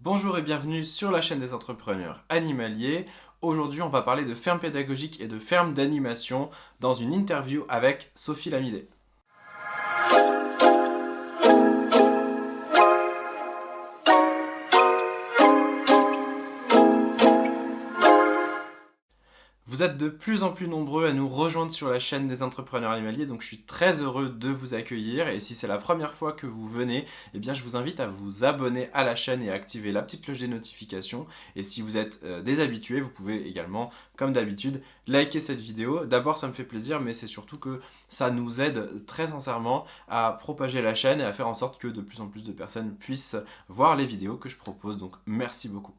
Bonjour et bienvenue sur la chaîne des entrepreneurs animaliers. Aujourd'hui, on va parler de ferme pédagogique et de ferme d'animation dans une interview avec Sophie Lamidé. Vous êtes de plus en plus nombreux à nous rejoindre sur la chaîne des entrepreneurs animaliers, donc je suis très heureux de vous accueillir. Et si c'est la première fois que vous venez, eh bien je vous invite à vous abonner à la chaîne et à activer la petite cloche des notifications. Et si vous êtes des habitués, vous pouvez également, comme d'habitude, liker cette vidéo. D'abord, ça me fait plaisir, mais c'est surtout que ça nous aide très sincèrement à propager la chaîne et à faire en sorte que de plus en plus de personnes puissent voir les vidéos que je propose. Donc merci beaucoup.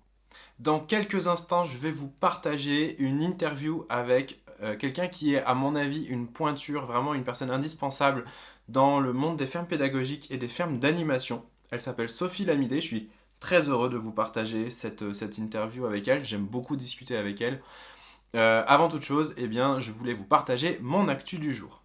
Dans quelques instants, je vais vous partager une interview avec quelqu'un qui est, à mon avis, une pointure, vraiment une personne indispensable dans le monde des fermes pédagogiques et des fermes d'animation. Elle s'appelle Sophie Lamidé. Je suis très heureux de vous partager cette interview avec elle. J'aime beaucoup discuter avec elle. Avant toute chose, eh bien, je voulais vous partager mon actu du jour.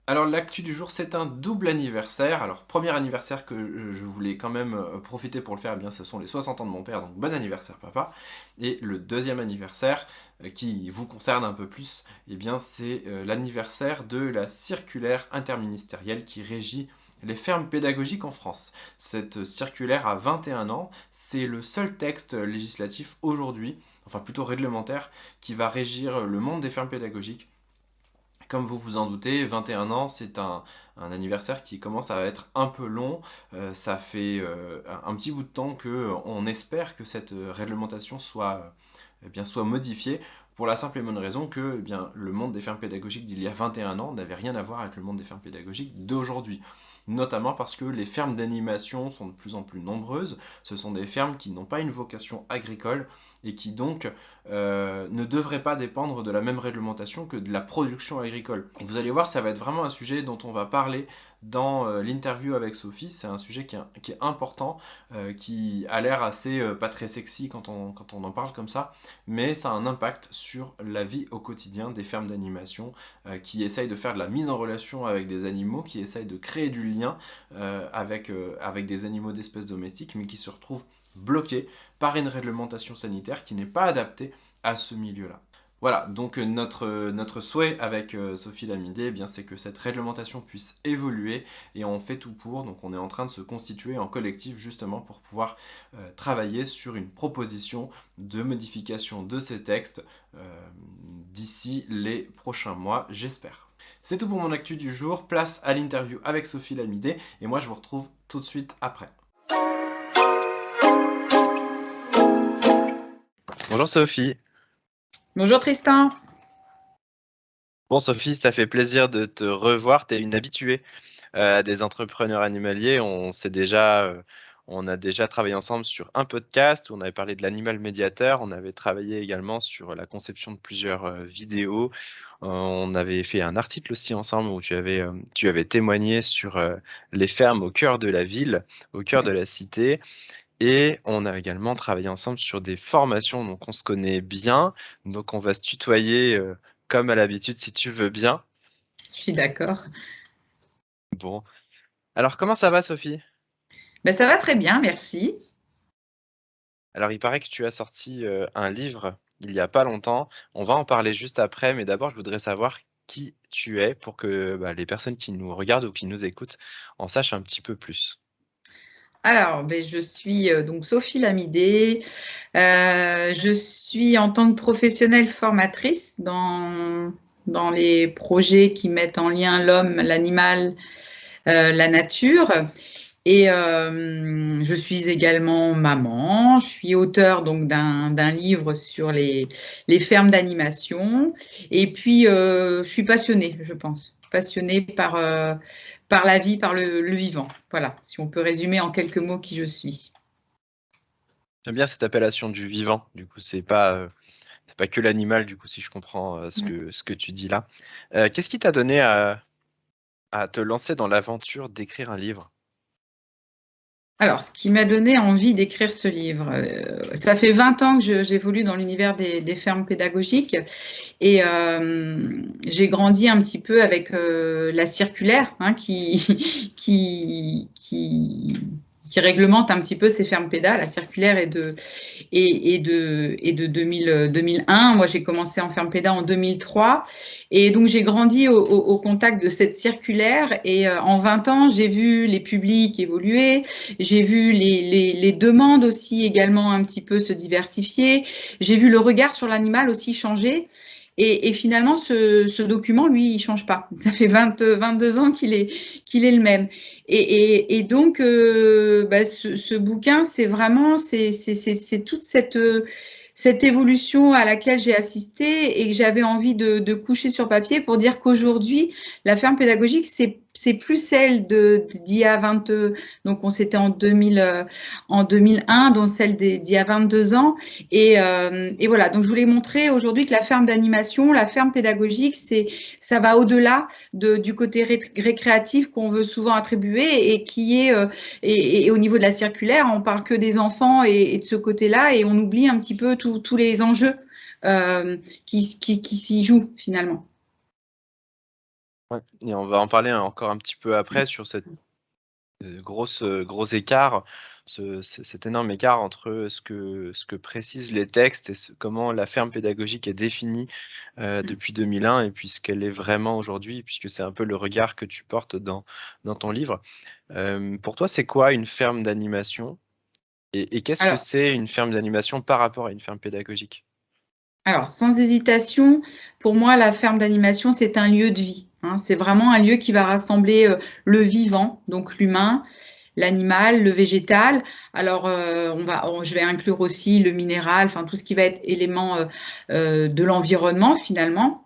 Alors l'actu du jour, c'est un double anniversaire. Alors premier anniversaire que je voulais quand même profiter pour le faire, eh bien ce sont les 60 ans de mon père, donc bon anniversaire papa. Et le deuxième anniversaire qui vous concerne un peu plus, eh bien c'est l'anniversaire de la circulaire interministérielle qui régit les fermes pédagogiques en France. Cette circulaire a 21 ans, c'est le seul texte législatif aujourd'hui, enfin plutôt réglementaire, qui va régir le monde des fermes pédagogiques. Comme vous vous en doutez, 21 ans, c'est un anniversaire qui commence à être un peu long. Ça fait un petit bout de temps qu'on espère que cette réglementation soit modifiée, pour la simple et bonne raison que le monde des fermes pédagogiques d'il y a 21 ans n'avait rien à voir avec le monde des fermes pédagogiques d'aujourd'hui. Notamment parce que les fermes d'animation sont de plus en plus nombreuses. Ce sont des fermes qui n'ont pas une vocation agricole et qui donc ne devraient pas dépendre de la même réglementation que de la production agricole. Et vous allez voir, ça va être vraiment un sujet dont on va parler dans l'interview avec Sophie. C'est un sujet qui est important, qui a l'air assez pas très sexy quand on en parle comme ça, mais ça a un impact sur la vie au quotidien des fermes d'animation qui essayent de faire de la mise en relation avec des animaux, qui essayent de créer du lien avec des animaux d'espèces domestiques, mais qui se retrouvent bloqués par une réglementation sanitaire qui n'est pas adaptée à ce milieu-là. Voilà, donc notre souhait avec Sophie Lamidé, eh bien, c'est que cette réglementation puisse évoluer et on fait tout pour. Donc on est en train de se constituer en collectif justement pour pouvoir travailler sur une proposition de modification de ces textes d'ici les prochains mois, j'espère. C'est tout pour mon actu du jour. Place à l'interview avec Sophie Lamidé et moi je vous retrouve tout de suite après. Bonjour Sophie. Bonjour Tristan. Bon Sophie, ça fait plaisir de te revoir. Tu es une habituée des entrepreneurs animaliers. On a déjà travaillé ensemble sur un podcast où on avait parlé de l'animal médiateur. On avait travaillé également sur la conception de plusieurs vidéos. On avait fait un article aussi ensemble où tu avais témoigné sur les fermes au cœur de la ville, au cœur de la cité. Et on a également travaillé ensemble sur des formations, donc on se connaît bien. Donc on va se tutoyer comme à l'habitude si tu veux bien. Je suis d'accord. Bon. Alors comment ça va Sophie? Ben, ça va très bien, merci. Alors il paraît que tu as sorti un livre il y a pas longtemps. On va en parler juste après, mais d'abord je voudrais savoir qui tu es pour que les personnes qui nous regardent ou qui nous écoutent en sachent un petit peu plus. Alors, ben, je suis donc Sophie Lamidé. Je suis en tant que professionnelle formatrice dans les projets qui mettent en lien l'homme, l'animal, la nature. Et je suis également maman. Je suis auteure donc d'un livre sur les fermes d'animation. Et puis, je suis passionnée, je pense. Passionnée par la vie, par le vivant. Voilà, si on peut résumer en quelques mots qui je suis. J'aime bien cette appellation du vivant. Du coup, c'est pas que l'animal, du coup, si je comprends ce que tu dis là. Qu'est-ce qui t'a donné à te lancer dans l'aventure d'écrire un livre? Alors, ce qui m'a donné envie d'écrire ce livre, ça fait 20 ans que j'évolue dans l'univers des fermes pédagogiques et j'ai grandi un petit peu avec la circulaire hein, qui réglemente un petit peu ces fermes pédas. La circulaire est de 2001. Moi, j'ai commencé en ferme péda en 2003. Et donc, j'ai grandi au contact de cette circulaire. Et en 20 ans, j'ai vu les publics évoluer. J'ai vu les demandes aussi également un petit peu se diversifier. J'ai vu le regard sur l'animal aussi changer. Et finalement, ce document, lui, il ne change pas. Ça fait 22 ans qu'il est le même. Et donc, ce bouquin, c'est vraiment toute cette évolution à laquelle j'ai assisté et que j'avais envie de coucher sur papier pour dire qu'aujourd'hui, la ferme pédagogique, c'est plus celle d'il y a 20, donc on s'était en 2001, donc celle d'il y a 22 ans. Et voilà, donc je voulais montrer aujourd'hui que la ferme d'animation, la ferme pédagogique, ça va au-delà du côté récréatif qu'on veut souvent attribuer et qui est, et au niveau de la circulaire, on parle que des enfants et de ce côté-là et on oublie un petit peu tous les enjeux qui s'y jouent finalement. Ouais. Et on va en parler encore un petit peu après sur cette gros écart, cet énorme écart entre ce que précisent les textes et comment la ferme pédagogique est définie depuis 2001 et puis ce qu'elle est vraiment aujourd'hui, puisque c'est un peu le regard que tu portes dans ton livre. Pour toi, c'est quoi une ferme d'animation et qu'est-ce que c'est une ferme d'animation par rapport à une ferme pédagogique? Alors, sans hésitation, pour moi, la ferme d'animation, c'est un lieu de vie. Hein. C'est vraiment un lieu qui va rassembler le vivant, donc l'humain, l'animal, le végétal. Alors, je vais inclure aussi le minéral, enfin tout ce qui va être élément de l'environnement finalement.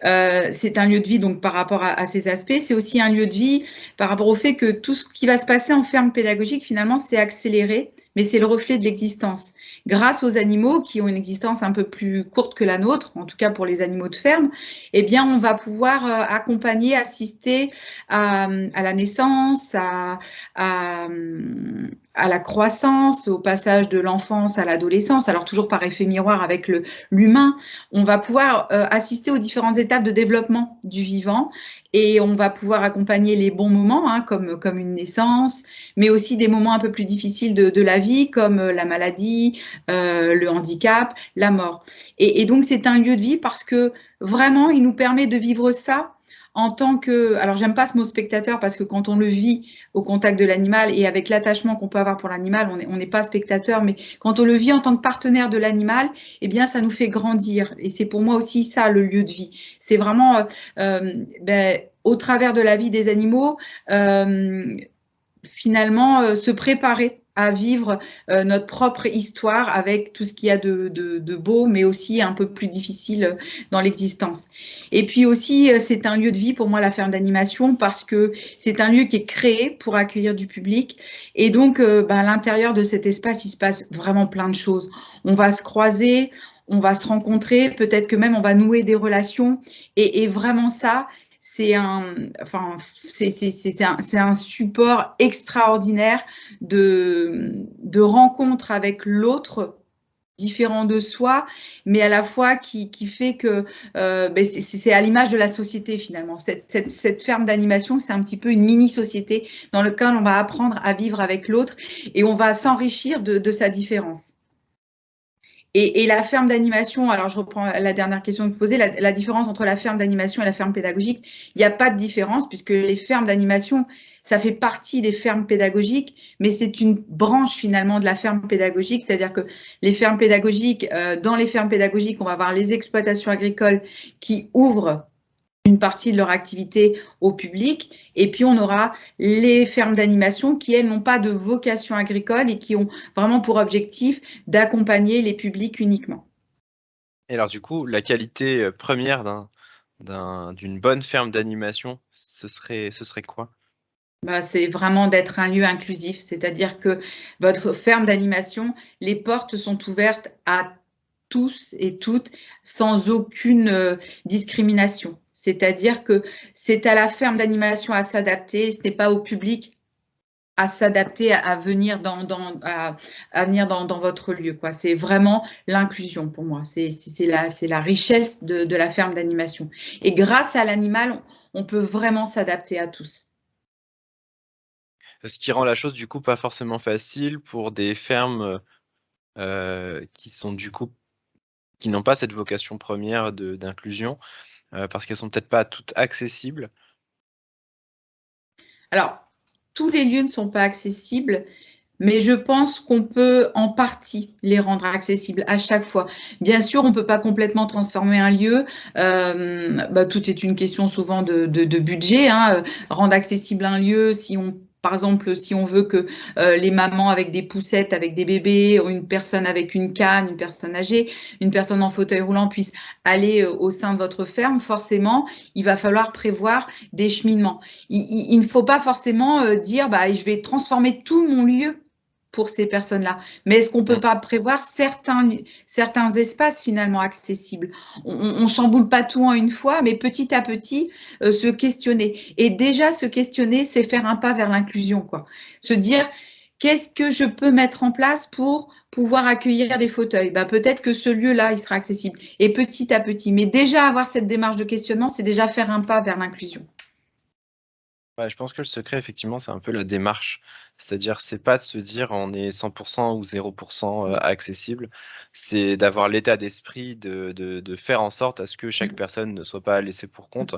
C'est un lieu de vie donc par rapport à ces aspects. C'est aussi un lieu de vie par rapport au fait que tout ce qui va se passer en ferme pédagogique finalement c'est accéléré, mais c'est le reflet de l'existence. Grâce aux animaux qui ont une existence un peu plus courte que la nôtre, en tout cas pour les animaux de ferme, eh bien on va pouvoir accompagner, assister à la naissance, à la croissance, au passage de l'enfance à l'adolescence, alors toujours par effet miroir avec l'humain, on va pouvoir assister aux différentes étapes de développement du vivant et on va pouvoir accompagner les bons moments, hein, comme une naissance, mais aussi des moments un peu plus difficiles de la vie, comme la maladie, le handicap, la mort. Et donc, c'est un lieu de vie parce que vraiment, il nous permet de vivre ça en tant que, alors j'aime pas ce mot spectateur parce que quand on le vit au contact de l'animal et avec l'attachement qu'on peut avoir pour l'animal, on n'est pas spectateur, mais quand on le vit en tant que partenaire de l'animal, eh bien ça nous fait grandir. Et c'est pour moi aussi ça le lieu de vie. C'est vraiment au travers de la vie des animaux, finalement se préparer à vivre notre propre histoire avec tout ce qu'il y a de beau, mais aussi un peu plus difficile dans l'existence. Et puis aussi, c'est un lieu de vie pour moi, la ferme d'animation, parce que c'est un lieu qui est créé pour accueillir du public. Et donc, à l'intérieur de cet espace, il se passe vraiment plein de choses. On va se croiser, on va se rencontrer, peut-être que même on va nouer des relations. Et vraiment ça, c'est un support extraordinaire de rencontre avec l'autre différent de soi, mais à la fois qui fait que c'est à l'image de la société finalement. Cette ferme d'animation, c'est un petit peu une mini-société dans laquelle on va apprendre à vivre avec l'autre et on va s'enrichir de sa différence. Et la ferme d'animation, alors je reprends la dernière question que vous posez, la différence entre la ferme d'animation et la ferme pédagogique, il n'y a pas de différence puisque les fermes d'animation, ça fait partie des fermes pédagogiques, mais c'est une branche finalement de la ferme pédagogique, c'est-à-dire que les fermes pédagogiques, dans les fermes pédagogiques, on va avoir les exploitations agricoles qui ouvrent une partie de leur activité au public. Et puis, on aura les fermes d'animation qui, elles, n'ont pas de vocation agricole et qui ont vraiment pour objectif d'accompagner les publics uniquement. Et alors, du coup, la qualité première d'une bonne ferme d'animation, ce serait quoi? C'est vraiment d'être un lieu inclusif, c'est-à-dire que votre ferme d'animation, les portes sont ouvertes à tous et toutes sans aucune discrimination. C'est-à-dire que c'est à la ferme d'animation à s'adapter, ce n'est pas au public à s'adapter, à venir à venir dans votre lieu, quoi. C'est vraiment l'inclusion pour moi. C'est la richesse de la ferme d'animation. Et grâce à l'animal, on peut vraiment s'adapter à tous. Ce qui rend la chose du coup pas forcément facile pour des fermes qui sont du coup qui n'ont pas cette vocation première d'inclusion, parce qu'elles sont peut-être pas toutes accessibles. Alors, tous les lieux ne sont pas accessibles, mais je pense qu'on peut en partie les rendre accessibles à chaque fois. Bien sûr, on ne peut pas complètement transformer un lieu. Tout est une question souvent de budget. Hein. Rendre accessible un lieu, par exemple, si on veut que les mamans avec des poussettes, avec des bébés, ou une personne avec une canne, une personne âgée, une personne en fauteuil roulant puissent aller au sein de votre ferme, forcément, il va falloir prévoir des cheminements. Il ne faut pas forcément dire je vais transformer tout mon lieu pour ces personnes-là. Mais est-ce qu'on ne peut pas prévoir certains espaces finalement accessibles? On ne chamboule pas tout en une fois, mais petit à petit, se questionner. Et déjà, se questionner, c'est faire un pas vers l'inclusion, quoi. Se dire, qu'est-ce que je peux mettre en place pour pouvoir accueillir des fauteuils? Peut-être que ce lieu-là, il sera accessible. Et petit à petit. Mais déjà, avoir cette démarche de questionnement, c'est déjà faire un pas vers l'inclusion. Ouais, je pense que le secret, effectivement, c'est un peu la démarche. C'est-à-dire, c'est pas de se dire on est 100% ou 0% accessible, c'est d'avoir l'état d'esprit de faire en sorte à ce que chaque personne ne soit pas laissée pour compte.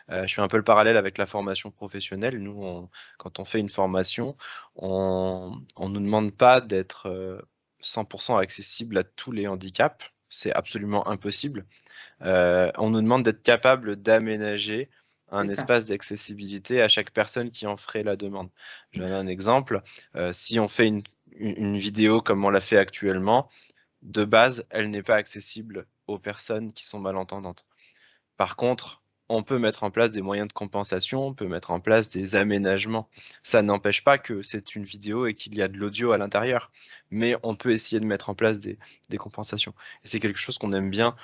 Je fais un peu le parallèle avec la formation professionnelle. Nous, quand on fait une formation, on nous demande pas d'être 100% accessible à tous les handicaps. C'est absolument impossible. On nous demande d'être capable d'aménager un espace d'accessibilité à chaque personne qui en ferait la demande. Je donne un exemple. Si on fait une vidéo comme on l'a fait actuellement, de base, elle n'est pas accessible aux personnes qui sont malentendantes. Par contre, on peut mettre en place des moyens de compensation, on peut mettre en place des aménagements. Ça n'empêche pas que c'est une vidéo et qu'il y a de l'audio à l'intérieur, mais on peut essayer de mettre en place des compensations. Et c'est quelque chose qu'on aime bien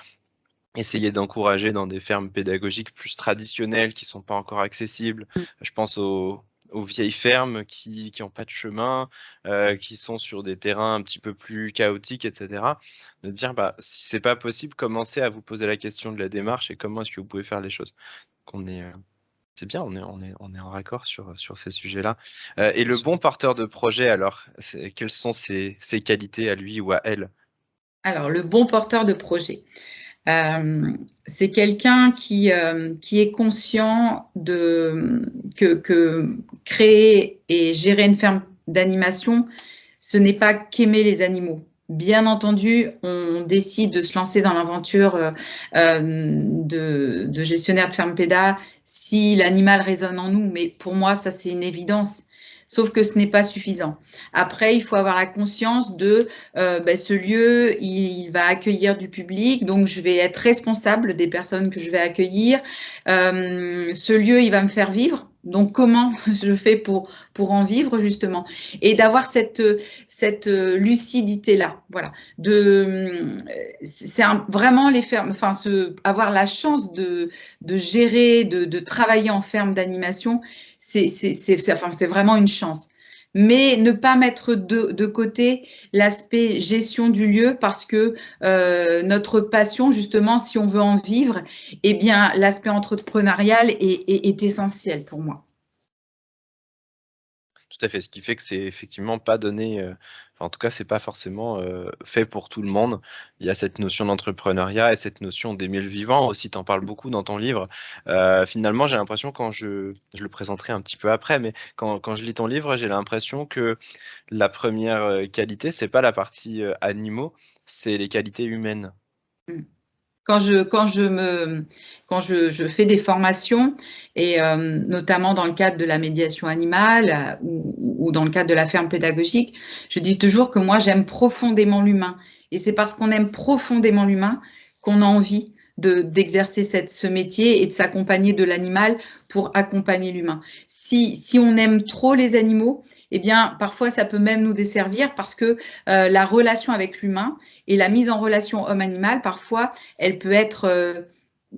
essayer d'encourager dans des fermes pédagogiques plus traditionnelles qui ne sont pas encore accessibles. Je pense aux vieilles fermes qui n'ont pas de chemin, qui sont sur des terrains un petit peu plus chaotiques, etc. De dire, si ce n'est pas possible, commencez à vous poser la question de la démarche et comment est-ce que vous pouvez faire les choses. C'est bien, on est en raccord sur ces sujets-là. Et le bon porteur de projet, alors, quelles sont ses qualités à lui ou à elle? Alors, le bon porteur de projet. C'est quelqu'un qui est conscient que créer et gérer une ferme d'animation, ce n'est pas qu'aimer les animaux. Bien entendu, on décide de se lancer dans l'aventure de gestionnaire de ferme péda si l'animal résonne en nous, mais pour moi, ça c'est une évidence. Sauf que ce n'est pas suffisant. Après, il faut avoir la conscience de ce lieu, il va accueillir du public, donc je vais être responsable des personnes que je vais accueillir. Ce lieu, il va me faire vivre. Donc, comment je fais pour en vivre, justement? Et d'avoir cette lucidité-là. Voilà. C'est vraiment les fermes, avoir la chance de gérer, de travailler en ferme d'animation, c'est vraiment une chance. Mais ne pas mettre de côté l'aspect gestion du lieu parce que notre passion, justement, si on veut en vivre, eh bien, l'aspect entrepreneurial est essentiel pour moi. Tout à fait, ce qui fait que c'est effectivement pas donné, en tout cas, c'est pas forcément fait pour tout le monde. Il y a cette notion d'entrepreneuriat et cette notion d'aimer le vivant aussi, tu en parles beaucoup dans ton livre. Finalement, j'ai l'impression quand je le présenterai un petit peu après, mais quand je lis ton livre, j'ai l'impression que la première qualité, c'est pas la partie animaux, c'est les qualités humaines. Quand je fais des formations, et notamment dans le cadre de la médiation animale ou dans le cadre de la ferme pédagogique, je dis toujours que moi, j'aime profondément l'humain. Et c'est parce qu'on aime profondément l'humain qu'on a envie d'exercer ce métier et de s'accompagner de l'animal pour accompagner l'humain. Si on aime trop les animaux, eh bien, parfois, ça peut même nous desservir parce que la relation avec l'humain et la mise en relation homme-animal, parfois, elle peut être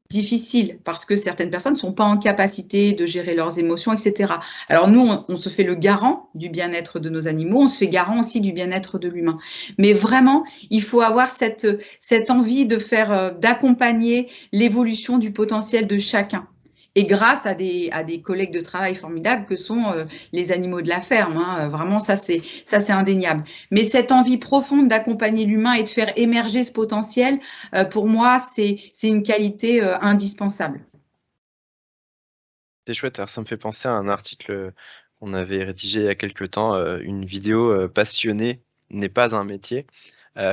difficile parce que certaines personnes ne sont pas en capacité de gérer leurs émotions, etc. Alors nous, on se fait le garant du bien-être de nos animaux, on se fait garant aussi du bien-être de l'humain. Mais vraiment, il faut avoir cette envie de faire, d'accompagner l'évolution du potentiel de chacun. Et grâce à des collègues de travail formidables que sont les animaux de la ferme. Hein. Vraiment, ça c'est indéniable. Mais cette envie profonde d'accompagner l'humain et de faire émerger ce potentiel, pour moi, c'est une qualité indispensable. C'est chouette, alors ça me fait penser à un article qu'on avait rédigé il y a quelque temps, une vidéo passionné n'est pas un métier.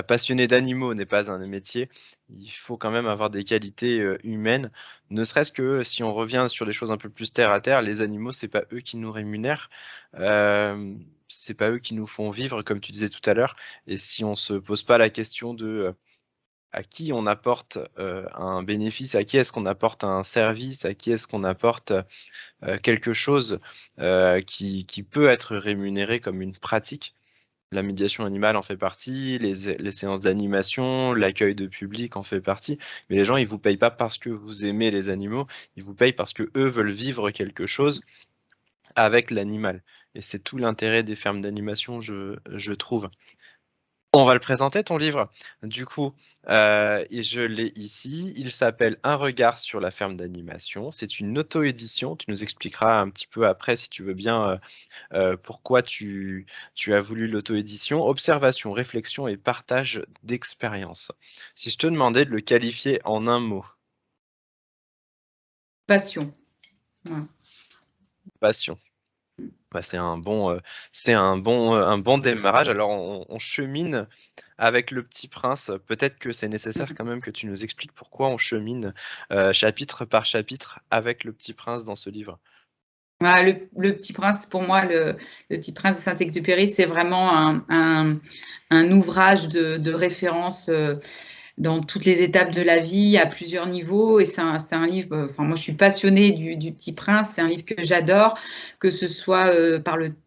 Passionné d'animaux n'est pas un métier. Il faut quand même avoir des qualités humaines, ne serait-ce que si on revient sur des choses un peu plus terre à terre, les animaux, c'est pas eux qui nous rémunèrent, c'est pas eux qui nous font vivre, comme tu disais tout à l'heure. Et si on se pose pas la question de à qui on apporte un bénéfice, à qui est-ce qu'on apporte un service, à qui est-ce qu'on apporte quelque chose qui peut être rémunéré comme une pratique. La médiation animale en fait partie, les séances d'animation, l'accueil de public en fait partie. Mais les gens, ils vous payent pas parce que vous aimez les animaux, ils vous payent parce que eux veulent vivre quelque chose avec l'animal. Et c'est tout l'intérêt des fermes d'animation, je trouve. On va le présenter, ton livre. Du coup, et je l'ai ici. Il s'appelle Un regard sur la ferme d'animation. C'est une auto-édition. Tu nous expliqueras un petit peu après, si tu veux bien, pourquoi tu as voulu l'auto-édition. Observation, réflexion et partage d'expérience. Si je te demandais de le qualifier en un mot. Passion. Ouais. Passion. Bah, c'est un bon démarrage. Alors, on chemine avec Le Petit Prince. Peut-être que c'est nécessaire quand même que tu nous expliques pourquoi on chemine chapitre par chapitre avec Le Petit Prince dans ce livre. Le Petit Prince, pour moi, le Petit Prince de Saint-Exupéry, c'est vraiment un ouvrage de référence dans toutes les étapes de la vie, à plusieurs niveaux. Et c'est un livre, enfin, moi je suis passionnée du Petit Prince, c'est un livre que j'adore, que ce soit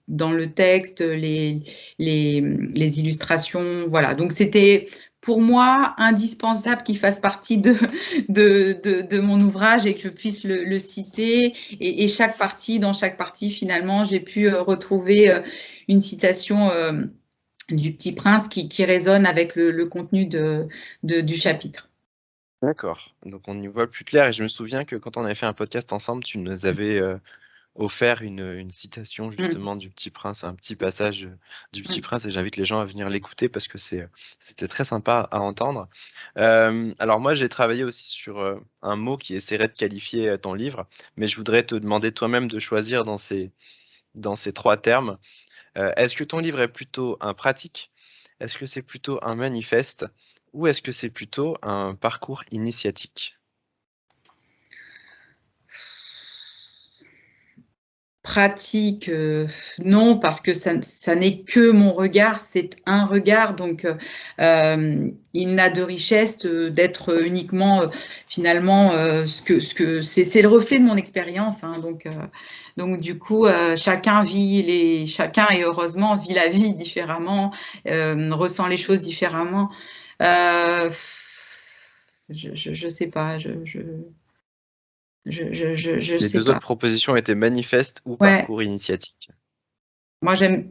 dans le texte, les illustrations, voilà. Donc c'était pour moi indispensable qu'il fasse partie de mon ouvrage et que je puisse le citer. Et dans chaque partie, finalement, j'ai pu retrouver une citation du Petit Prince qui résonne avec le contenu du chapitre. D'accord. Donc on y voit plus clair. Et je me souviens que quand on avait fait un podcast ensemble, tu nous avais offert une citation justement du Petit Prince, un petit passage du Petit Prince, et j'invite les gens à venir l'écouter parce que c'était très sympa à entendre. Alors moi, j'ai travaillé aussi sur un mot qui essaierait de qualifier ton livre, mais je voudrais te demander toi-même de choisir dans ces 3 termes. Est-ce que ton livre est plutôt un pratique? Est-ce que c'est plutôt un manifeste? Ou est-ce que c'est plutôt un parcours initiatique? Pratique, non, parce que ça n'est que mon regard, c'est un regard, donc il n'a de richesse d'être uniquement finalement ce que c'est le reflet de mon expérience, hein, donc du coup chacun et heureusement vit la vie différemment, ressent les choses différemment. Je sais pas, je Les sais 2 pas. autres propositions étaient manifeste ou Ouais. parcours initiatique. Moi, j'aime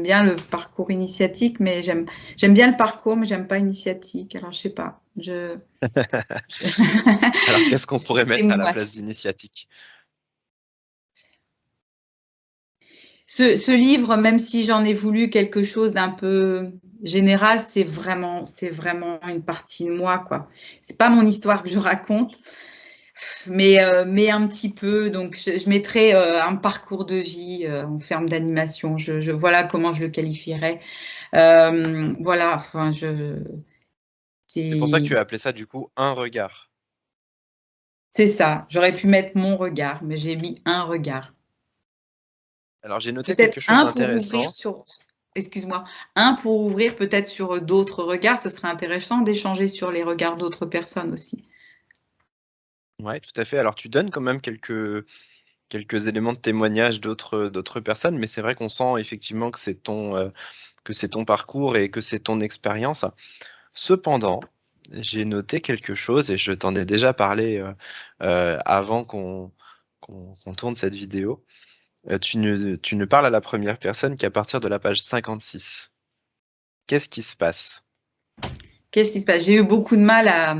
bien le parcours initiatique, mais j'aime bien le parcours, mais j'aime pas initiatique. Alors, je sais pas. Alors, qu'est-ce qu'on pourrait mettre à la moi. place d'initiatique? Ce livre, même si j'en ai voulu quelque chose d'un peu général, c'est vraiment une partie de moi, quoi. C'est pas mon histoire que je raconte, mais un petit peu. Donc, je mettrais un parcours de vie en ferme d'animation. Voilà comment je le qualifierais. Voilà, enfin, C'est pour ça que tu as appelé ça, du coup, un regard. C'est ça. J'aurais pu mettre mon regard, mais j'ai mis un regard. Alors, j'ai noté Peut-être quelque chose un pour d'intéressant. ouvrir sur... Excuse-moi. Un pour ouvrir peut-être sur d'autres regards. Ce serait intéressant d'échanger sur les regards d'autres personnes aussi. Ouais, tout à fait. Alors, tu donnes quand même quelques éléments de témoignage d'autres personnes, mais c'est vrai qu'on sent effectivement que c'est ton parcours et que c'est ton expérience. Cependant, j'ai noté quelque chose et je t'en ai déjà parlé avant qu'on tourne cette vidéo. Tu ne parles à la première personne qu'à partir de la page 56. Qu'est-ce qui se passe? Qu'est-ce qui se passe? J'ai eu beaucoup de mal à...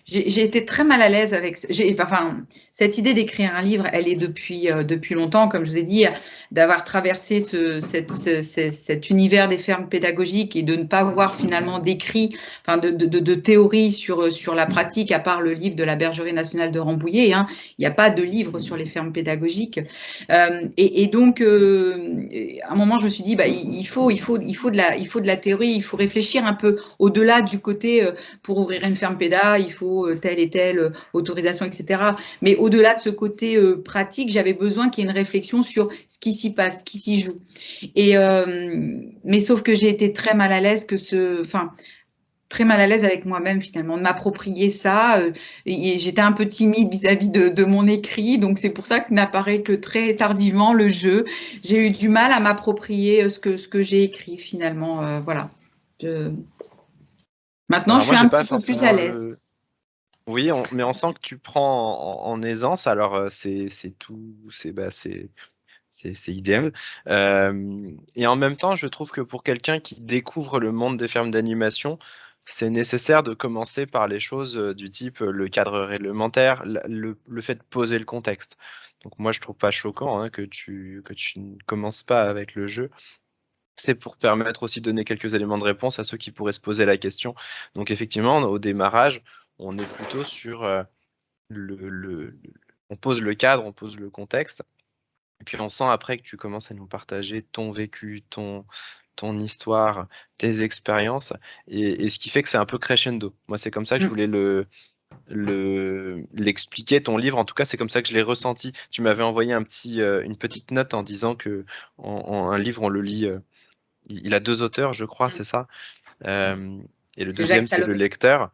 J'ai été très mal à l'aise avec... Enfin, cette idée d'écrire un livre, elle est depuis longtemps, comme je vous ai dit, d'avoir traversé cet univers des fermes pédagogiques et de ne pas avoir finalement d'écrit, enfin de théorie sur la pratique, à part le livre de la Bergerie nationale de Rambouillet. Hein. Il n'y a pas de livre sur les fermes pédagogiques. Et donc, à un moment, je me suis dit, bah, il faut de la théorie, il faut réfléchir un peu au-delà du côté pour ouvrir une ferme péda, il faut telle et telle autorisation, etc. Mais au-delà de ce côté pratique, j'avais besoin qu'il y ait une réflexion sur ce qui s'y passe, ce qui s'y joue. Mais sauf que j'ai été très mal à l'aise très mal à l'aise avec moi-même finalement, de m'approprier ça. Et j'étais un peu timide vis-à-vis de mon écrit, donc c'est pour ça que n'apparaît que très tardivement le jeu. J'ai eu du mal à m'approprier ce que j'ai écrit finalement. Voilà. Maintenant, Alors je moi, suis j'ai un pas petit peu plus à l'aise. Oui, mais on sent que tu prends en aisance, alors c'est tout, c'est idéal. Et en même temps, je trouve que pour quelqu'un qui découvre le monde des fermes d'animation, c'est nécessaire de commencer par les choses du type le cadre réglementaire, le fait de poser le contexte. Donc moi, je trouve pas choquant hein, que tu ne commences pas avec le jeu. C'est pour permettre aussi de donner quelques éléments de réponse à ceux qui pourraient se poser la question. Donc effectivement, au démarrage, on est plutôt sur on pose le cadre, on pose le contexte. Et puis on sent après que tu commences à nous partager ton vécu, ton histoire, tes expériences, et ce qui fait que c'est un peu crescendo. Moi, c'est comme ça que je voulais l'expliquer, ton livre. En tout cas, c'est comme ça que je l'ai ressenti. Tu m'avais envoyé une petite note en disant que un livre, on le lit. Il a 2 auteurs, je crois, c'est ça. Et le C'est Jacques deuxième, c'est le Salomé. lecteur.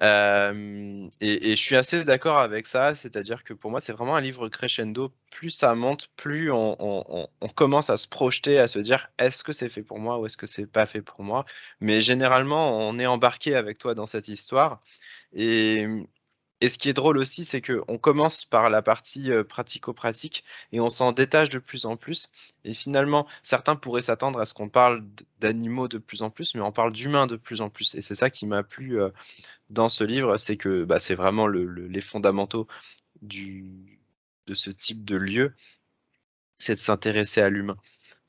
Et je suis assez d'accord avec ça, c'est-à-dire que pour moi, c'est vraiment un livre crescendo. Plus ça monte, plus on commence à se projeter, à se dire est-ce que c'est fait pour moi ou est-ce que c'est pas fait pour moi. Mais généralement, on est embarqué avec toi dans cette histoire. Et, et ce qui est drôle aussi, c'est qu'on commence par la partie pratico-pratique et on s'en détache de plus en plus. Et finalement, certains pourraient s'attendre à ce qu'on parle d'animaux de plus en plus, mais on parle d'humains de plus en plus. Et c'est ça qui m'a plu dans ce livre, c'est que bah, c'est vraiment les fondamentaux de ce type de lieu, c'est de s'intéresser à l'humain.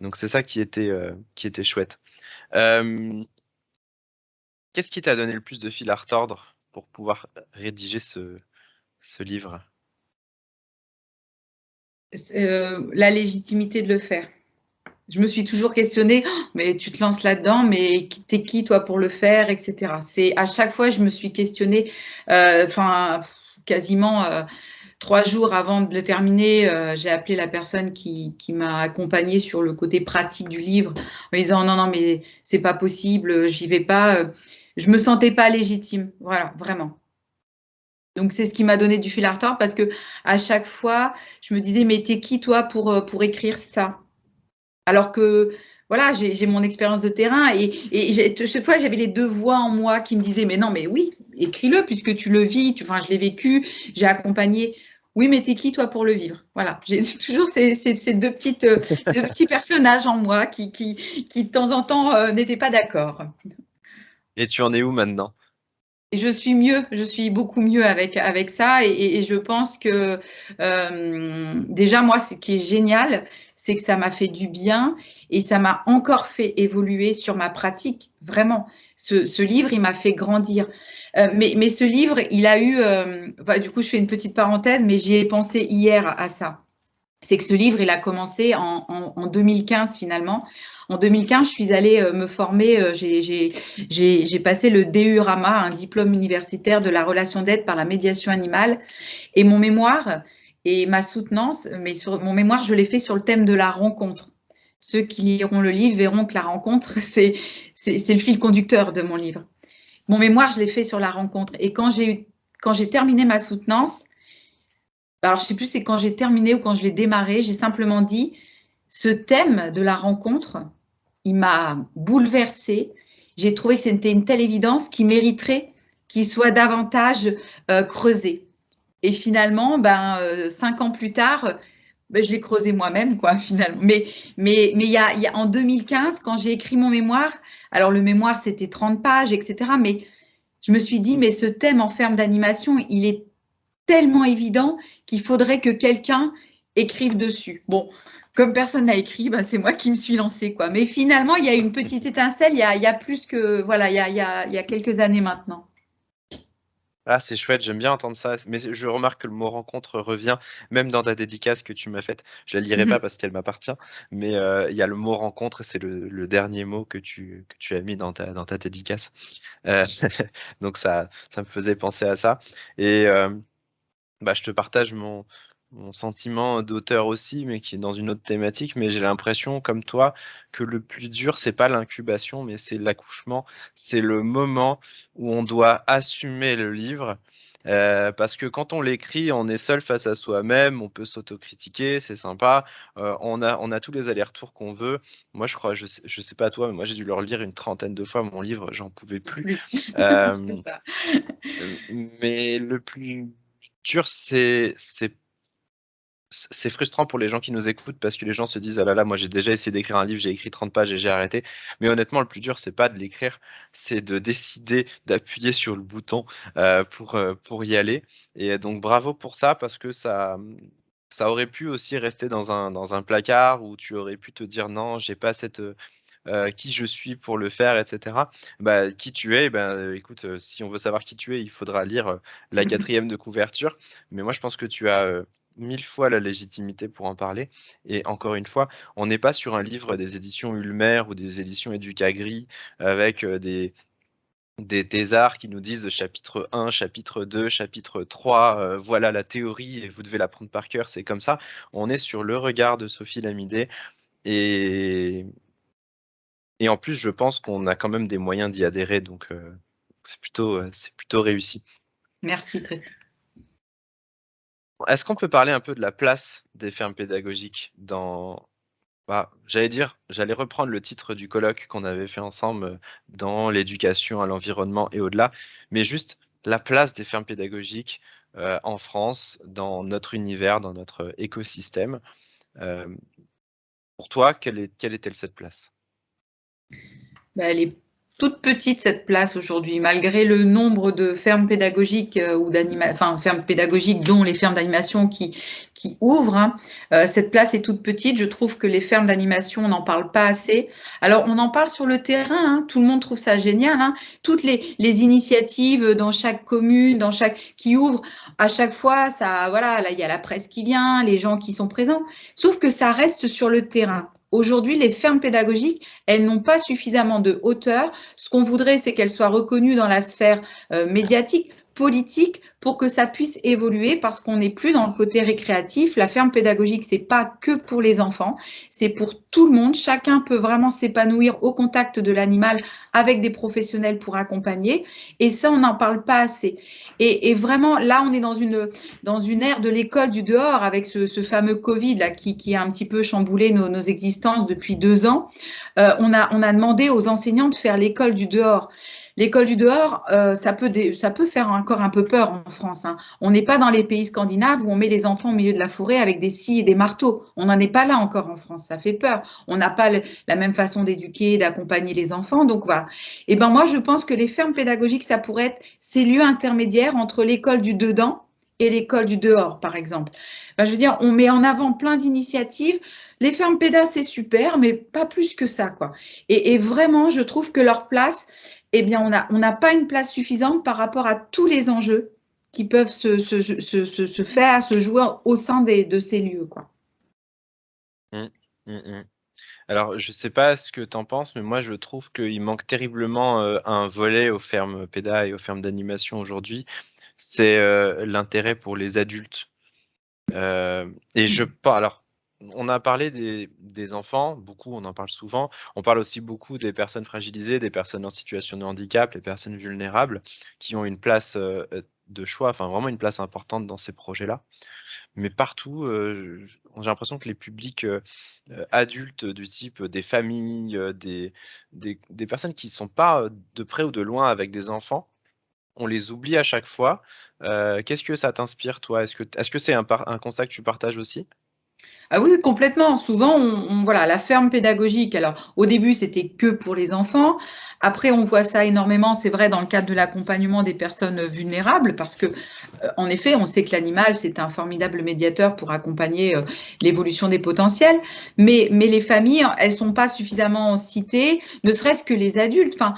Donc c'est ça qui était chouette. Qu'est-ce qui t'a donné le plus de fil à retordre pour pouvoir rédiger ce livre? La légitimité de le faire. Je me suis toujours questionnée, oh, mais tu te lances là-dedans, mais t'es qui toi pour le faire, etc. C'est à chaque fois je me suis questionnée, quasiment 3 jours avant de le terminer, j'ai appelé la personne qui m'a accompagnée sur le côté pratique du livre en disant non mais c'est pas possible, j'y vais pas. Je me sentais pas légitime, voilà, vraiment. Donc c'est ce qui m'a donné du fil à retordre parce que à chaque fois je me disais mais t'es qui toi pour écrire ça? Alors que voilà, j'ai mon expérience de terrain et chaque fois j'avais les 2 voix en moi qui me disaient mais non mais oui, écris-le puisque tu le vis, enfin je l'ai vécu, j'ai accompagné. Oui, mais t'es qui toi pour le vivre? Voilà, j'ai toujours ces 2 petits personnages en moi qui de temps en temps n'étaient pas d'accord. Et tu en es où maintenant? Et je suis mieux, je suis beaucoup mieux avec ça et je pense que déjà moi ce qui est génial, c'est que ça m'a fait du bien et ça m'a encore fait évoluer sur ma pratique, vraiment. Ce livre, il m'a fait grandir. Mais ce livre, il a eu, du coup je fais une petite parenthèse, mais j'y ai pensé hier à ça. C'est que ce livre, il a commencé en 2015 finalement. En 2015, je suis allée me former, j'ai passé le DU-RAMA, un diplôme universitaire de la relation d'aide par la médiation animale. Et mon mémoire et ma soutenance, mais sur mon mémoire, je l'ai fait sur le thème de la rencontre. Ceux qui liront le livre verront que la rencontre, c'est le fil conducteur de mon livre. Mon mémoire, je l'ai fait sur la rencontre. Et quand j'ai terminé ma soutenance, alors je ne sais plus c'est quand j'ai terminé ou quand je l'ai démarré, j'ai simplement dit, ce thème de la rencontre, il m'a bouleversée j'ai trouvé que c'était une telle évidence qui mériterait qu'il soit davantage creusé. Et finalement, 5 ans plus tard, je l'ai creusé moi-même, quoi, finalement. Mais en 2015, quand j'ai écrit mon mémoire, alors le mémoire, c'était 30 pages, etc. Mais je me suis dit, mais ce thème en ferme d'animation, il est tellement évident qu'il faudrait que quelqu'un écrive dessus. Bon, comme personne n'a écrit, c'est moi qui me suis lancée, quoi. Mais finalement, il y a une petite étincelle, il y a plus que, voilà, il y a quelques années maintenant. Ah, c'est chouette, j'aime bien entendre ça. Mais je remarque que le mot rencontre revient, même dans ta dédicace que tu m'as faite. Je la lirai pas parce qu'elle m'appartient, mais il y a le mot rencontre, c'est le dernier mot que tu as mis dans ta dédicace. Donc ça me faisait penser à ça. Et je te partage mon sentiment d'auteur aussi, mais qui est dans une autre thématique. Mais j'ai l'impression, comme toi, que le plus dur, c'est pas l'incubation, mais c'est l'accouchement. C'est le moment où on doit assumer le livre. Parce que quand on l'écrit, on est seul face à soi-même, on peut s'autocritiquer, c'est sympa. On a tous les allers-retours qu'on veut. Moi, je crois, je sais pas toi, mais moi j'ai dû le relire une trentaine de fois mon livre, j'en pouvais plus. C'est ça. Mais le plus dur, c'est frustrant pour les gens qui nous écoutent parce que les gens se disent ah là là, moi j'ai déjà essayé d'écrire un livre, j'ai écrit 30 pages et j'ai arrêté. Mais honnêtement, le plus dur, c'est pas de l'écrire, c'est de décider d'appuyer sur le bouton pour y aller. Et donc bravo pour ça parce que ça aurait pu aussi rester dans un placard où tu aurais pu te dire non, j'ai pas cette qui je suis pour le faire, etc. Qui tu es, écoute, si on veut savoir qui tu es, il faudra lire la 4e de couverture. Mais moi, je pense que tu as 1000 fois la légitimité pour en parler. Et encore une fois, on n'est pas sur un livre des éditions Ulmer ou des éditions Educagri avec des thésards qui nous disent chapitre 1, chapitre 2, chapitre 3, voilà la théorie et vous devez l'apprendre par cœur, c'est comme ça. On est sur le regard de Sophie Lamidé et en plus, je pense qu'on a quand même des moyens d'y adhérer, donc c'est plutôt réussi. Merci Tristan. Est-ce qu'on peut parler un peu de la place des fermes pédagogiques dans... j'allais reprendre le titre du colloque qu'on avait fait ensemble dans l'éducation à l'environnement et au-delà, mais juste la place des fermes pédagogiques en France, dans notre univers, dans notre écosystème. Pour toi, quelle est-elle cette place ? Elle est toute petite cette place aujourd'hui, malgré le nombre de fermes pédagogiques fermes pédagogiques dont les fermes d'animation qui ouvrent. Cette place est toute petite. Je trouve que les fermes d'animation, on n'en parle pas assez. Alors, on en parle sur le terrain. Tout le monde trouve ça génial. Toutes les initiatives dans chaque commune, qui ouvrent à chaque fois, ça, voilà, là, il y a la presse qui vient, les gens qui sont présents. Sauf que ça reste sur le terrain. Aujourd'hui, les fermes pédagogiques, elles n'ont pas suffisamment de hauteur. Ce qu'on voudrait, c'est qu'elles soient reconnues dans la sphère médiatique, politique, pour que ça puisse évoluer, parce qu'on n'est plus dans le côté récréatif. La ferme pédagogique, c'est pas que pour les enfants, c'est pour tout le monde. Chacun peut vraiment s'épanouir au contact de l'animal avec des professionnels pour accompagner. Et ça, on n'en parle pas assez. Et vraiment, là, on est dans une ère de l'école du dehors avec ce fameux Covid là, qui a un petit peu chamboulé nos existences depuis 2 ans. On a demandé aux enseignants de faire l'école du dehors. L'école du dehors, ça peut faire encore un peu peur en France. On n'est pas dans les pays scandinaves où on met les enfants au milieu de la forêt avec des scies et des marteaux. On n'en est pas là encore en France. Ça fait peur. On n'a pas la même façon d'éduquer, d'accompagner les enfants. Donc voilà. Et moi, je pense que les fermes pédagogiques, ça pourrait être ces lieux intermédiaires entre l'école du dedans et l'école du dehors, par exemple. Je veux dire, on met en avant plein d'initiatives. Les fermes pédas, c'est super, mais pas plus que ça, quoi. Et vraiment, je trouve que leur place, on n'a pas une place suffisante par rapport à tous les enjeux qui peuvent se jouer au sein de ces lieux, quoi. Alors, je ne sais pas ce que tu en penses, mais moi, je trouve qu'il manque terriblement un volet aux fermes pédas et aux fermes d'animation aujourd'hui. C'est l'intérêt pour les adultes. Alors, on a parlé des enfants, beaucoup, on en parle souvent. On parle aussi beaucoup des personnes fragilisées, des personnes en situation de handicap, les personnes vulnérables, qui ont une place de choix, enfin vraiment une place importante dans ces projets-là. mais partout, j'ai l'impression que les publics adultes du type des familles, des personnes qui ne sont pas de près ou de loin avec des enfants, on les oublie à chaque fois. Qu'est-ce que ça t'inspire, toi? Est-ce que c'est un constat que tu partages aussi? Ah oui, complètement. Souvent, voilà, la ferme pédagogique. Alors, au début, c'était que pour les enfants. Après, on voit ça énormément, c'est vrai, dans le cadre de l'accompagnement des personnes vulnérables, parce que, en effet, on sait que l'animal, c'est un formidable médiateur pour accompagner l'évolution des potentiels. Mais les familles, elles sont pas suffisamment citées, ne serait-ce que les adultes. Enfin,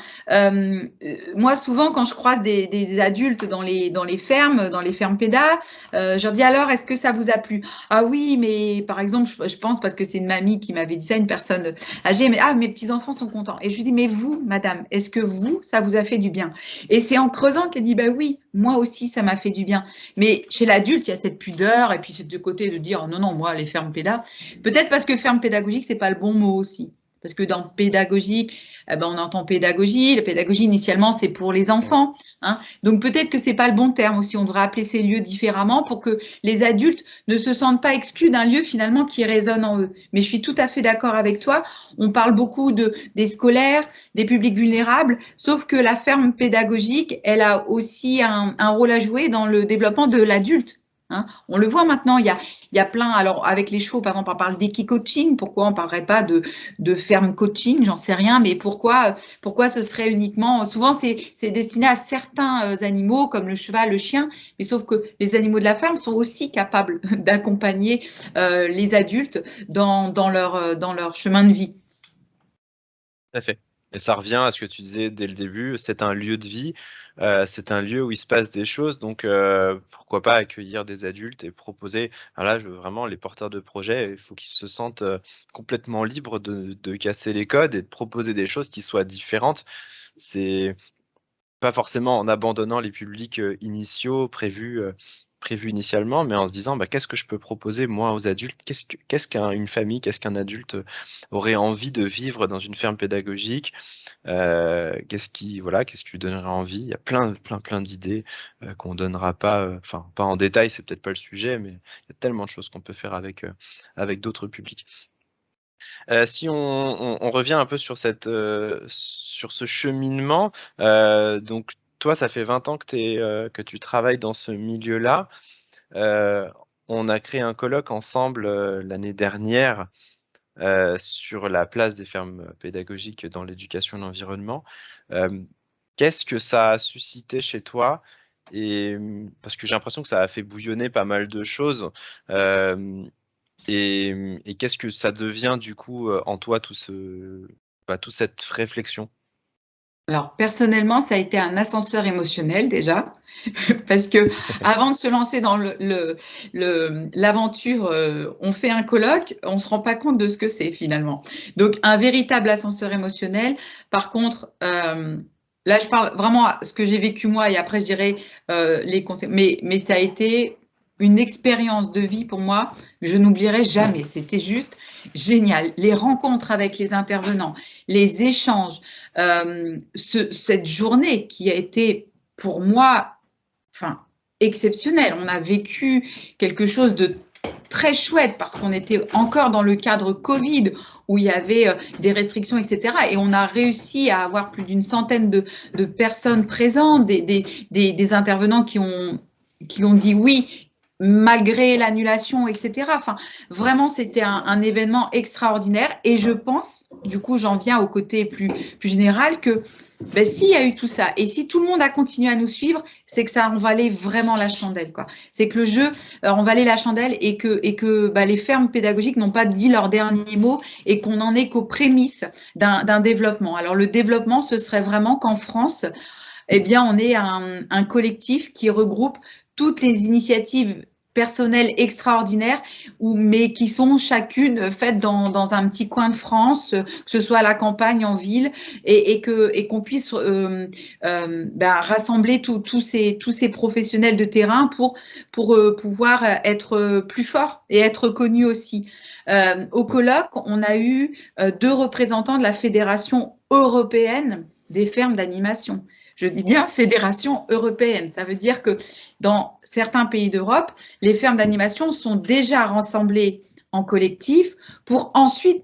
moi, souvent, quand je croise des adultes dans les fermes pédas, je leur dis alors, est-ce que ça vous a plu? Ah oui, mais par exemple, je pense, parce que c'est une mamie qui m'avait dit ça, une personne âgée, mais mes petits-enfants sont contents. Et je lui dis, mais vous, madame, est-ce que vous, ça vous a fait du bien? Et c'est en creusant qu'elle dit, bah oui, moi aussi, ça m'a fait du bien. Mais chez l'adulte, il y a cette pudeur, et puis c'est de côté de dire, non, non, moi, les fermes pédas, peut-être parce que ferme pédagogique, c'est pas le bon mot aussi. Parce que dans pédagogique, on entend pédagogie. La pédagogie, initialement, c'est pour les enfants. Hein. Donc, peut-être que ce n'est pas le bon terme aussi. On devrait appeler ces lieux différemment pour que les adultes ne se sentent pas exclus d'un lieu, finalement, qui résonne en eux. Mais je suis tout à fait d'accord avec toi. On parle beaucoup des scolaires, des publics vulnérables, sauf que la ferme pédagogique, elle a aussi un rôle à jouer dans le développement de l'adulte. Hein. On le voit maintenant, il y a plein, alors avec les chevaux, par exemple, on parle d'équi-coaching, pourquoi on ne parlerait pas de ferme coaching, j'en sais rien, mais pourquoi ce serait uniquement, souvent c'est destiné à certains animaux comme le cheval, le chien, mais sauf que les animaux de la ferme sont aussi capables d'accompagner les adultes dans leur chemin de vie. Tout à fait. Et ça revient à ce que tu disais dès le début, c'est un lieu de vie, c'est un lieu où il se passe des choses, donc pourquoi pas accueillir des adultes et proposer, là, vraiment, les porteurs de projets, il faut qu'ils se sentent complètement libres de casser les codes et de proposer des choses qui soient différentes. C'est pas forcément en abandonnant les publics initiaux prévus initialement, mais en se disant qu'est-ce que je peux proposer moi aux adultes, qu'est-ce qu'une famille, qu'est-ce qu'un adulte aurait envie de vivre dans une ferme pédagogique, qu'est-ce qui lui donnerait envie. Il y a plein d'idées qu'on donnera pas, enfin pas en détail, c'est peut-être pas le sujet, mais il y a tellement de choses qu'on peut faire avec d'autres publics. Si on revient un peu sur ce cheminement, donc toi, ça fait 20 ans que tu travailles dans ce milieu-là. On a créé un colloque ensemble l'année dernière sur la place des fermes pédagogiques dans l'éducation et l'environnement. Qu'est-ce que ça a suscité chez toi? Et parce que j'ai l'impression que ça a fait bouillonner pas mal de choses. Et qu'est-ce que ça devient du coup en toi, toute cette réflexion? Alors, personnellement, ça a été un ascenseur émotionnel déjà, parce que avant de se lancer dans l'aventure, on fait un colloque, on ne se rend pas compte de ce que c'est finalement. Donc, un véritable ascenseur émotionnel. Par contre, là, je parle vraiment à ce que j'ai vécu moi et après, je dirais les conseils. Mais ça a été une expérience de vie pour moi, je n'oublierai jamais. C'était juste génial. Les rencontres avec les intervenants, les échanges, cette journée qui a été pour moi, exceptionnelle. On a vécu quelque chose de très chouette parce qu'on était encore dans le cadre Covid où il y avait des restrictions, etc. Et on a réussi à avoir plus d'une centaine de personnes présentes, des intervenants qui ont dit oui, malgré l'annulation, etc. Enfin, vraiment, c'était un événement extraordinaire. Et je pense, du coup, j'en viens au côté plus général, que s'il y a eu tout ça, et si tout le monde a continué à nous suivre, c'est que ça en valait vraiment la chandelle, quoi. C'est que le jeu en valait la chandelle et que les fermes pédagogiques n'ont pas dit leur dernier mot et qu'on n'en est qu'aux prémices d'un développement. Alors, le développement, ce serait vraiment qu'en France, on est un collectif qui regroupe toutes les initiatives personnelles extraordinaires, mais qui sont chacune faites dans un petit coin de France, que ce soit à la campagne, en ville, et qu'on puisse rassembler tous ces professionnels de terrain pour pouvoir être plus forts et être connus aussi. Au colloque, on a eu 2 représentants de la Fédération européenne des fermes d'animation. Je dis bien fédération européenne. Ça veut dire que dans certains pays d'Europe, les fermes d'animation sont déjà rassemblées en collectif pour ensuite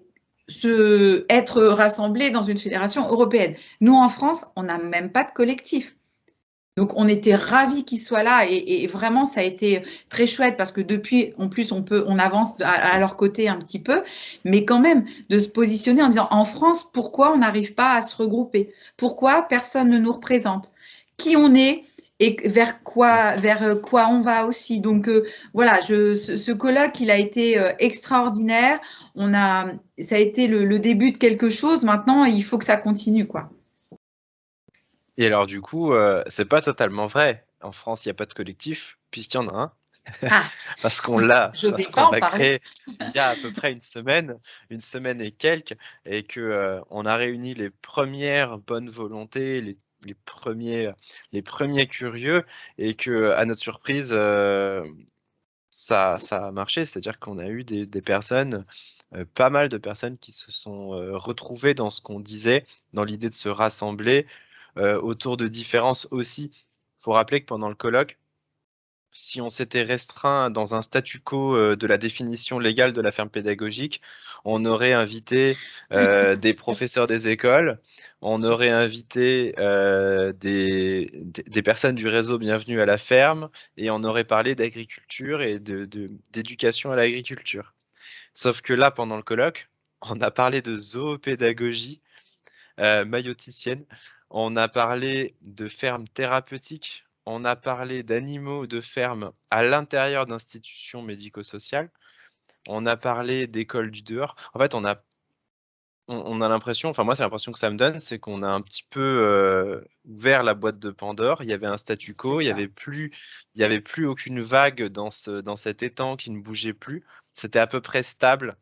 être rassemblées dans une fédération européenne. Nous, en France, on n'a même pas de collectif. Donc, on était ravis qu'ils soient là et vraiment, ça a été très chouette parce que depuis, en plus, on avance à leur côté un petit peu, mais quand même, de se positionner en disant, en France, pourquoi on n'arrive pas à se regrouper? Pourquoi personne ne nous représente? Qui on est et vers quoi on va aussi? Donc, voilà, ce colloque, il a été extraordinaire. Ça a été le début de quelque chose. Maintenant, il faut que ça continue, quoi. Et alors, du coup, c'est pas totalement vrai. En France, il n'y a pas de collectif, puisqu'il y en a un. Ah, Parce qu'on l'a créé il y a à peu près une semaine et quelques, et que on a réuni les premières bonnes volontés, les premiers curieux, et que à notre surprise, ça a marché. C'est-à-dire qu'on a eu des personnes, pas mal de personnes qui se sont retrouvées dans ce qu'on disait, dans l'idée de se rassembler autour de différences aussi. Il faut rappeler que pendant le colloque, si on s'était restreint dans un statu quo de la définition légale de la ferme pédagogique, on aurait invité des professeurs des écoles, on aurait invité des personnes du réseau Bienvenue à la ferme, et on aurait parlé d'agriculture et d'éducation à l'agriculture. Sauf que là, pendant le colloque, on a parlé de zoopédagogie maïoticienne, on a parlé de fermes thérapeutiques, on a parlé d'animaux de ferme à l'intérieur d'institutions médico-sociales, on a parlé d'écoles du dehors. En fait, on a l'impression, enfin moi c'est l'impression que ça me donne, c'est qu'on a un petit peu ouvert la boîte de Pandore. Il y avait un statu quo, il y avait plus aucune vague dans cet étang qui ne bougeait plus. C'était à peu près stable,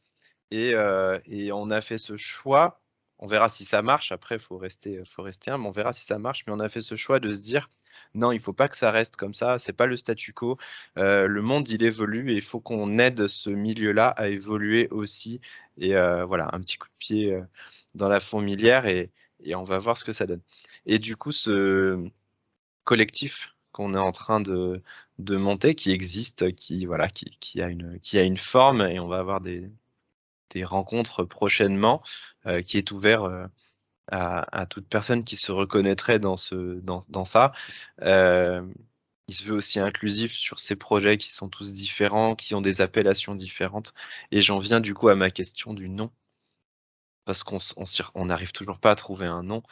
et on a fait ce choix. On verra si ça marche. Après, faut rester humble. On verra si ça marche. Mais on a fait ce choix de se dire, non, il faut pas que ça reste comme ça. C'est pas le statu quo. Le monde, il évolue, et il faut qu'on aide ce milieu-là à évoluer aussi. Et voilà, un petit coup de pied dans la fourmilière, et on va voir ce que ça donne. Et du coup, ce collectif qu'on est en train de monter, qui existe, qui a une forme, et on va avoir des rencontres prochainement, qui est ouvert à toute personne qui se reconnaîtrait dans ça. Il se veut aussi inclusif sur ces projets qui sont tous différents, qui ont des appellations différentes. Et j'en viens du coup à ma question du nom, parce qu'on n'arrive toujours pas à trouver un nom.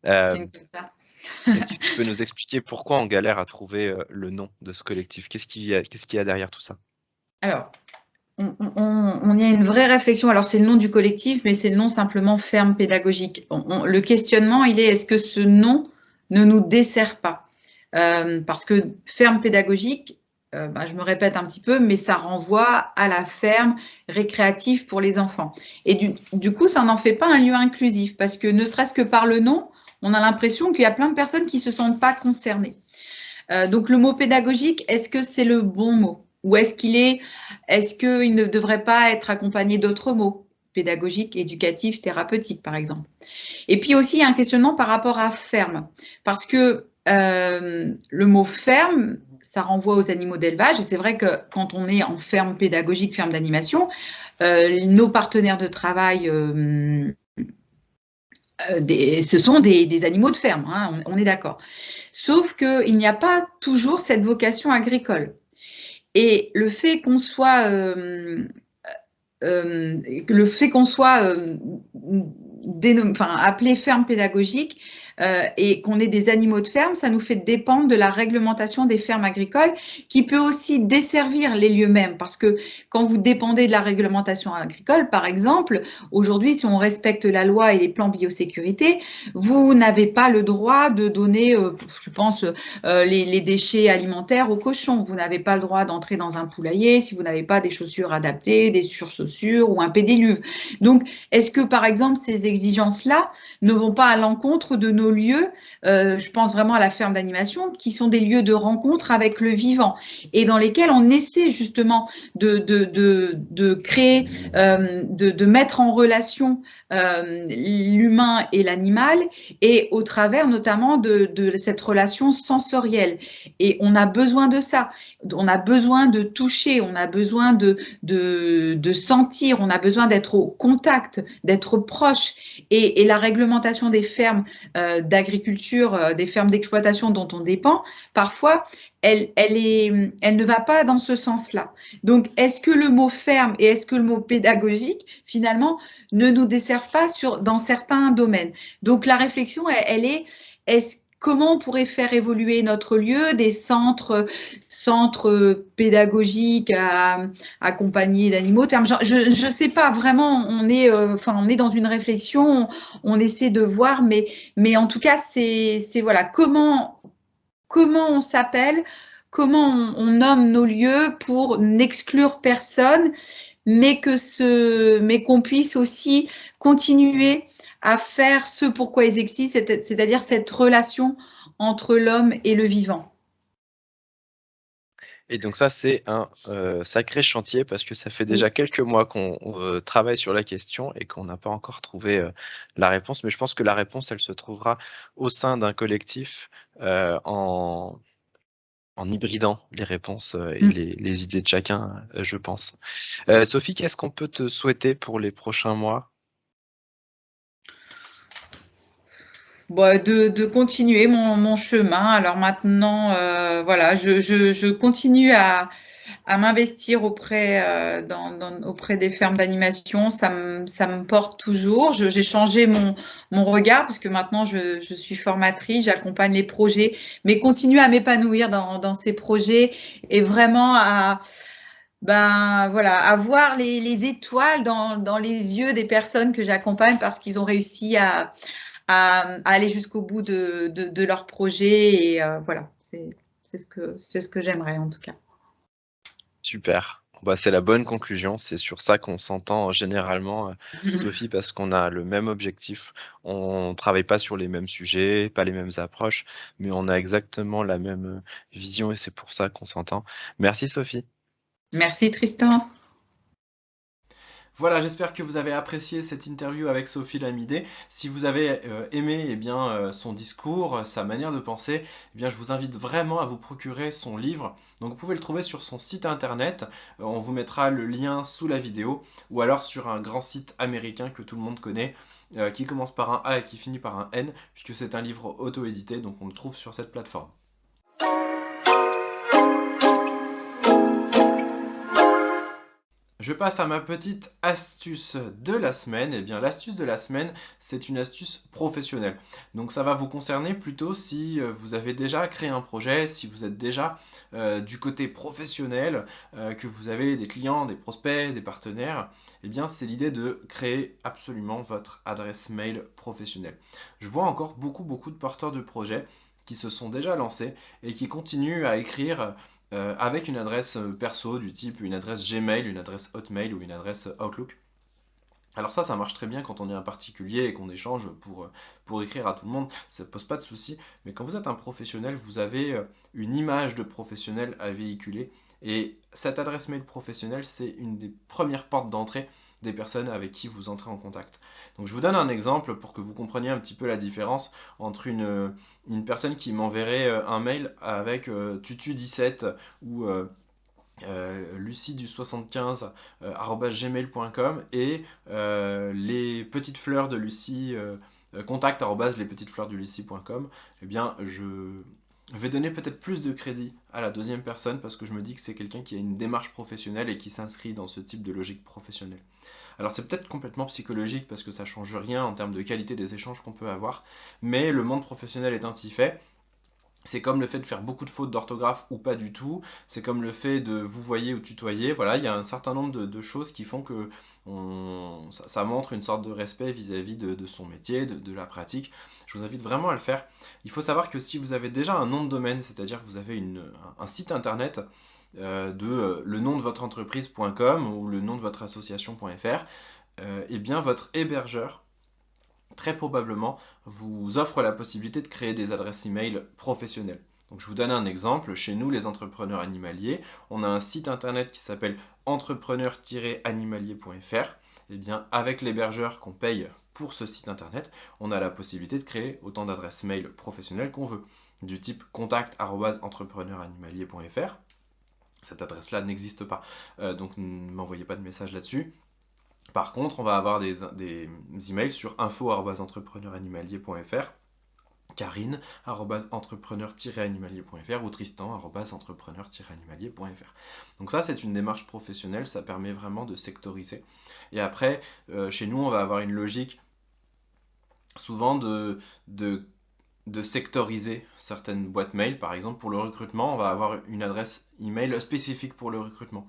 Est-ce que tu peux nous expliquer pourquoi on galère à trouver le nom de ce collectif? Qu'est-ce qu'il y a derrière tout ça? Alors, on y a une vraie réflexion. Alors, c'est le nom du collectif, mais c'est le nom simplement ferme pédagogique. Le questionnement, il est, est-ce que ce nom ne nous dessert pas? Parce que ferme pédagogique, je me répète un petit peu, mais ça renvoie à la ferme récréative pour les enfants. Et du coup, ça n'en fait pas un lieu inclusif, parce que ne serait-ce que par le nom, on a l'impression qu'il y a plein de personnes qui ne se sentent pas concernées. Donc, le mot pédagogique, est-ce que c'est le bon mot? Ou est-ce qu'il ne devrait pas être accompagné d'autres mots, pédagogique, éducatif, thérapeutique, par exemple? Et puis aussi, il y a un questionnement par rapport à ferme, parce que le mot ferme, ça renvoie aux animaux d'élevage, et c'est vrai que quand on est en ferme pédagogique, ferme d'animation, nos partenaires de travail, ce sont des animaux de ferme, hein, on est d'accord. Sauf qu'il n'y a pas toujours cette vocation agricole. Et le fait qu'on soit, appelé ferme pédagogique et qu'on ait des animaux de ferme, ça nous fait dépendre de la réglementation des fermes agricoles qui peut aussi desservir les lieux mêmes. Parce que quand vous dépendez de la réglementation agricole, par exemple, aujourd'hui, si on respecte la loi et les plans biosécurité, vous n'avez pas le droit de donner, je pense, les déchets alimentaires aux cochons. Vous n'avez pas le droit d'entrer dans un poulailler si vous n'avez pas des chaussures adaptées, des surchaussures ou un pédiluve. Donc, est-ce que, par exemple, ces exigences-là ne vont pas à l'encontre de nos lieux, je pense vraiment à la ferme d'animation, qui sont des lieux de rencontre avec le vivant et dans lesquels on essaie justement de créer, de mettre en relation l'humain et l'animal et au travers notamment de cette relation sensorielle. Et on a besoin de ça. On a besoin de toucher, on a besoin de sentir, on a besoin d'être au contact, d'être proche. Et la réglementation des fermes d'agriculture, des fermes d'exploitation dont on dépend, parfois, elle ne va pas dans ce sens-là. Donc, est-ce que le mot ferme et est-ce que le mot pédagogique, finalement, ne nous desservent pas dans certains domaines? Donc, la réflexion, elle est, comment on pourrait faire évoluer notre lieu, des centres pédagogiques à accompagner d'animaux. Je ne sais pas, vraiment, on est dans une réflexion, on essaie de voir, mais en tout cas, c'est voilà, comment on s'appelle, comment on nomme nos lieux pour n'exclure personne, mais qu'on puisse aussi continuer à faire ce pourquoi ils existent, c'est-à-dire cette relation entre l'homme et le vivant. Et donc ça, c'est un sacré chantier parce que ça fait déjà quelques mois qu'on travaille sur la question et qu'on n'a pas encore trouvé la réponse. Mais je pense que la réponse, elle se trouvera au sein d'un collectif en hybridant les réponses et les idées de chacun, je pense. Sophie, qu'est-ce qu'on peut te souhaiter pour les prochains mois? De continuer mon chemin. Alors maintenant, voilà, je continue à m'investir auprès des fermes d'animation. Ça me porte toujours. J'ai changé mon regard parce que maintenant je suis formatrice, j'accompagne les projets, mais continuer à m'épanouir dans ces projets et vraiment à voir les étoiles dans les yeux des personnes que j'accompagne parce qu'ils ont réussi à aller jusqu'au bout de leur projet. Et voilà, c'est ce que j'aimerais en tout cas. Super. Bah, c'est la bonne conclusion. C'est sur ça qu'on s'entend généralement, Sophie, parce qu'on a le même objectif. On ne travaille pas sur les mêmes sujets, pas les mêmes approches, mais on a exactement la même vision et c'est pour ça qu'on s'entend. Merci, Sophie. Merci, Tristan. Voilà, j'espère que vous avez apprécié cette interview avec Sophie Lamidé. Si vous avez aimé son discours, sa manière de penser, je vous invite vraiment à vous procurer son livre. Donc vous pouvez le trouver sur son site internet, on vous mettra le lien sous la vidéo, ou alors sur un grand site américain que tout le monde connaît, qui commence par un A et qui finit par un N, puisque c'est un livre auto-édité, donc on le trouve sur cette plateforme. Je passe à ma petite astuce de la semaine. Eh bien, l'astuce de la semaine, c'est une astuce professionnelle. Donc, ça va vous concerner plutôt si vous avez déjà créé un projet, si vous êtes déjà du côté professionnel, que vous avez des clients, des prospects, des partenaires. Eh bien, c'est l'idée de créer absolument votre adresse mail professionnelle. Je vois encore beaucoup de porteurs de projets qui se sont déjà lancés et qui continuent à écrire avec une adresse perso du type une adresse Gmail, une adresse Hotmail ou une adresse Outlook. Alors ça marche très bien quand on est un particulier et qu'on échange pour écrire à tout le monde, ça ne pose pas de souci. Mais quand vous êtes un professionnel, vous avez une image de professionnel à véhiculer. Et cette adresse mail professionnelle, c'est une des premières portes d'entrée des personnes avec qui vous entrez en contact. Donc je vous donne un exemple pour que vous compreniez un petit peu la différence entre une personne qui m'enverrait un mail avec tutu17 ou lucie du75 @gmail.com et les petites fleurs de Lucie contact @lespetitesfleursdelucie.com. Eh bien, je vais donner peut-être plus de crédit à la deuxième personne parce que je me dis que c'est quelqu'un qui a une démarche professionnelle et qui s'inscrit dans ce type de logique professionnelle. Alors c'est peut-être complètement psychologique parce que ça change rien en termes de qualité des échanges qu'on peut avoir, mais le monde professionnel est ainsi fait. C'est comme le fait de faire beaucoup de fautes d'orthographe ou pas du tout. C'est comme le fait de vous voyer ou tutoyer. Voilà, il y a un certain nombre de choses qui font que ça montre une sorte de respect vis-à-vis de son métier, de la pratique. Je vous invite vraiment à le faire. Il faut savoir que si vous avez déjà un nom de domaine, c'est-à-dire que vous avez un site internet le nom de votre entreprise.com ou le nom de votre association.fr, eh bien votre hébergeur très probablement vous offre la possibilité de créer des adresses email professionnelles. Donc je vous donne un exemple. Chez nous, les entrepreneurs animaliers, on a un site internet qui s'appelle entrepreneur-animalier.fr. Et bien, avec l'hébergeur qu'on paye pour ce site internet, on a la possibilité de créer autant d'adresses mail professionnelles qu'on veut, du type contact@entrepreneuranimalier.fr. Cette adresse-là n'existe pas, donc ne m'envoyez pas de message là-dessus. Par contre, on va avoir des emails sur info@entrepreneuranimalier.fr, Karine@entrepreneur-animalier.fr ou Tristan@entrepreneur-animalier.fr. Donc ça, c'est une démarche professionnelle, ça permet vraiment de sectoriser. Et après, chez nous, on va avoir une logique souvent de sectoriser certaines boîtes mail. Par exemple, pour le recrutement, on va avoir une adresse email spécifique pour le recrutement.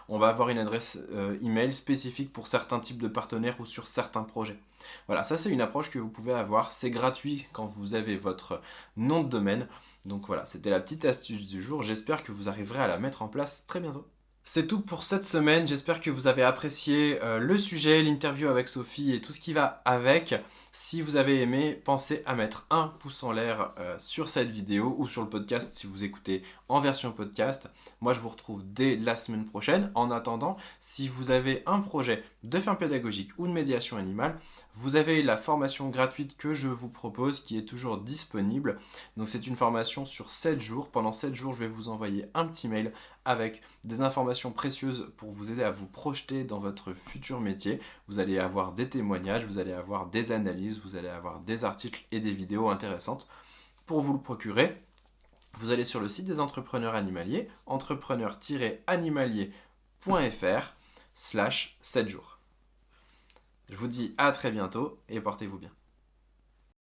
On va avoir une adresse email spécifique pour certains types de partenaires ou sur certains projets. Voilà, ça c'est une approche que vous pouvez avoir. C'est gratuit quand vous avez votre nom de domaine. Donc voilà, c'était la petite astuce du jour. J'espère que vous arriverez à la mettre en place très bientôt. C'est tout pour cette semaine, j'espère que vous avez apprécié le sujet, l'interview avec Sophie et tout ce qui va avec. Si vous avez aimé, pensez à mettre un pouce en l'air sur cette vidéo ou sur le podcast si vous écoutez en version podcast. Moi je vous retrouve dès la semaine prochaine. En attendant, si vous avez un projet de ferme pédagogique ou de médiation animale, vous avez la formation gratuite que je vous propose qui est toujours disponible. Donc c'est une formation sur 7 jours. Pendant 7 jours, je vais vous envoyer un petit mail avec des informations précieuses pour vous aider à vous projeter dans votre futur métier. Vous allez avoir des témoignages, vous allez avoir des analyses, vous allez avoir des articles et des vidéos intéressantes. Pour vous le procurer, vous allez sur le site des entrepreneurs animaliers, entrepreneur-animalier.fr/7 jours. Je vous dis à très bientôt et portez-vous bien.